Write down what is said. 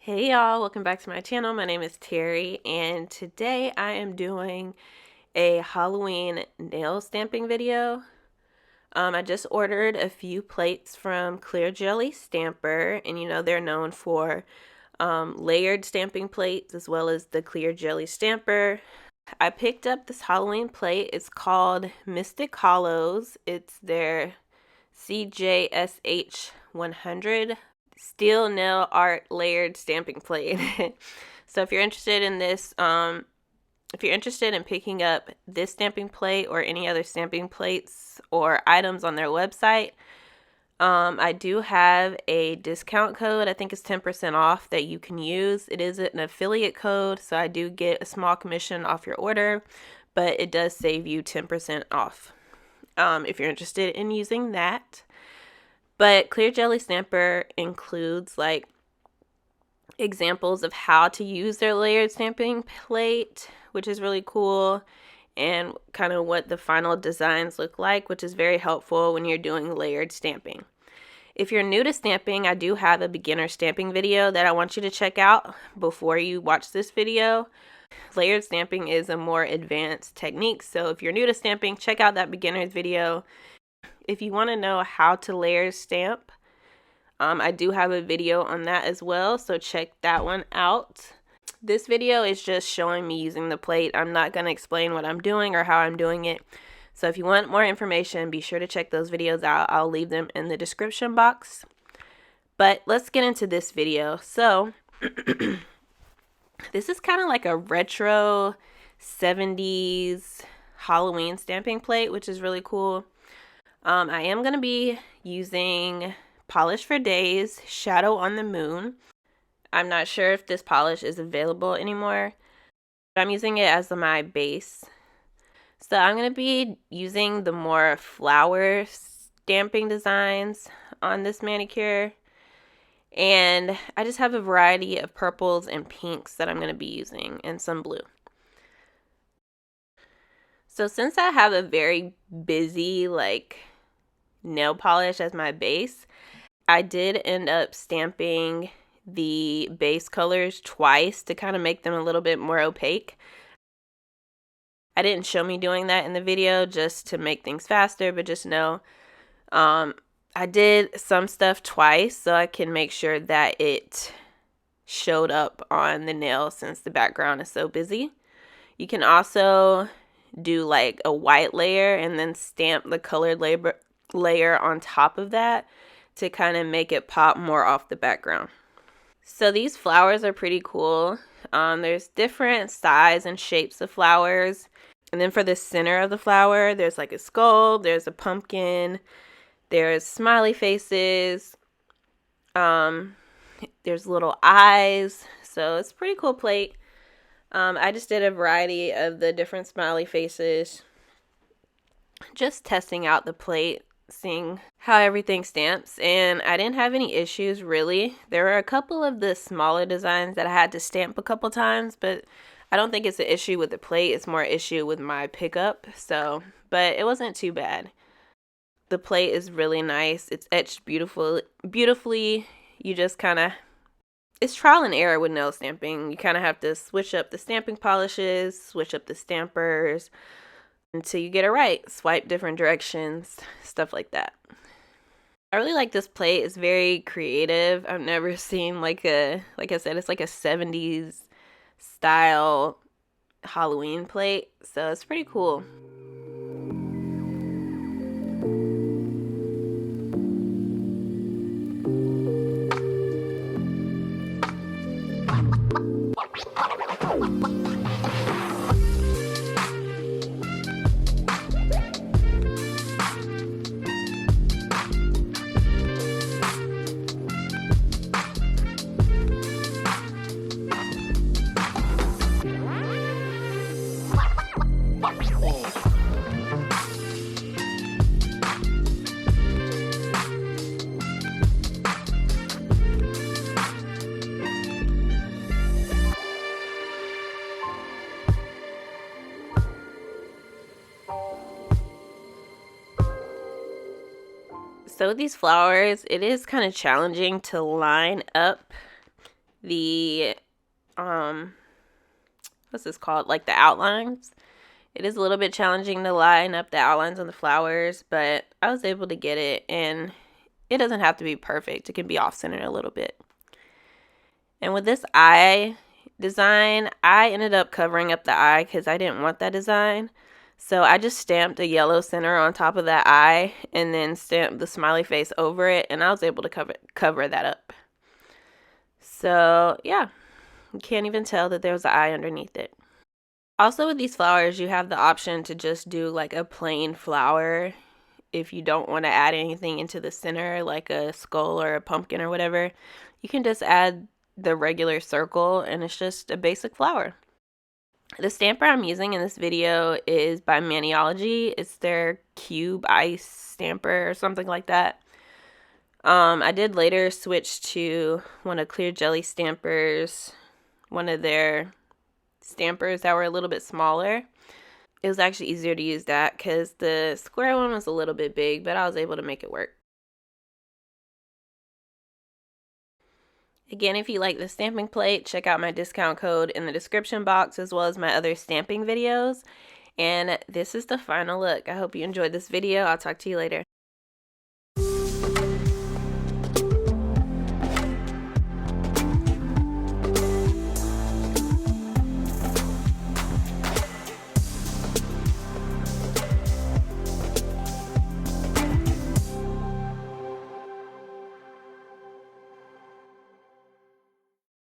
Hey y'all, welcome back to my channel. My name is Terry and today I am doing a Halloween nail stamping video. I just ordered a few plates from Clear Jelly Stamper, and you know they're known for layered stamping plates as well as the Clear Jelly Stamper. I picked up this Halloween plate. It's called Mystic Hollows. It's their CJSH 100 steel nail art layered stamping plate. So if you're interested in this, if you're interested in picking up this stamping plate or any other stamping plates or items on their website, I do have a discount code. I think it's 10% off that you can use. It is an affiliate code, so I do get a small commission off your order, but it does save you 10% off if you're interested in using that. But Clear Jelly Stamper includes like examples of how to use their layered stamping plate, which is really cool, and kind of what the final designs look like, which is very helpful when you're doing layered stamping. If you're new to stamping, I do have a beginner stamping video that I want you to check out before you watch this video. Layered stamping is a more advanced technique, so if you're new to stamping, check out that beginner's video. If you want to know how to layer stamp, I do have a video on that as well, so check that one out. This video is just showing me using the plate. I'm not going to explain what I'm doing or how I'm doing it. So if you want more information, be sure to check those videos out. I'll leave them in the description box. But let's get into this video. So this is kind of like a retro 70s Halloween stamping plate, which is really cool. I am going to be using Polish for Days Shadow on the Moon. I'm not sure if this polish is available anymore, but I'm using it as my base. So I'm going to be using the more flower stamping designs on this manicure. And I just have a variety of purples and pinks that I'm going to be using, and some blue. So since I have a very busy nail polish as my base, I did end up stamping the base colors twice to kind of make them a little bit more opaque. I didn't show me doing that in the video just to make things faster, but just know I did some stuff twice so I can make sure that it showed up on the nail since the background is so busy. You can also do like a white layer and then stamp the colored layer on top of that to kind of make it pop more off the background. So these flowers are pretty cool. There's different size and shapes of flowers. And then for the center of the flower, there's like a skull, there's a pumpkin, there's smiley faces, there's little eyes. So it's a pretty cool plate. I just did a variety of the different smiley faces, just testing out the plate, seeing how everything stamps, and I didn't have any issues really. There were a couple of the smaller designs that I had to stamp a couple times, but I don't think it's an issue with the plate. It's more an issue with my pickup. But it wasn't too bad. The plate is really nice. It's etched beautifully. You just kind of, it's trial and error with nail stamping. You kind of have to switch up the stamping polishes, switch up the stampers until you get it right. Swipe different directions, stuff like that. I really like this plate. It's very creative. I've never seen like I said, it's like a 70s style Halloween plate. So it's pretty cool. So with these flowers, it is kind of challenging to line up the, what's this called? Like the outlines. It is a little bit challenging to line up the outlines on the flowers, but I was able to get it, and it doesn't have to be perfect. It can be off-centered a little bit. And with this eye design, I ended up covering up the eye because I didn't want that design. So I just stamped a yellow center on top of that eye and then stamped the smiley face over it, and I was able to cover that up. So yeah, you can't even tell that there was an eye underneath it. Also with these flowers, you have the option to just do like a plain flower if you don't want to add anything into the center, like a skull or a pumpkin or whatever. You can just add the regular circle, and it's just a basic flower. The stamper I'm using in this video is by Maniology. It's their cube ice stamper or something like that. I did later switch to one of Clear Jelly Stampers, one of their stampers that were a little bit smaller. It was actually easier to use that because the square one was a little bit big, but I was able to make it work. Again, if you like the stamping plate, check out my discount code in the description box as well as my other stamping videos. And this is the final look. I hope you enjoyed this video. I'll talk to you later.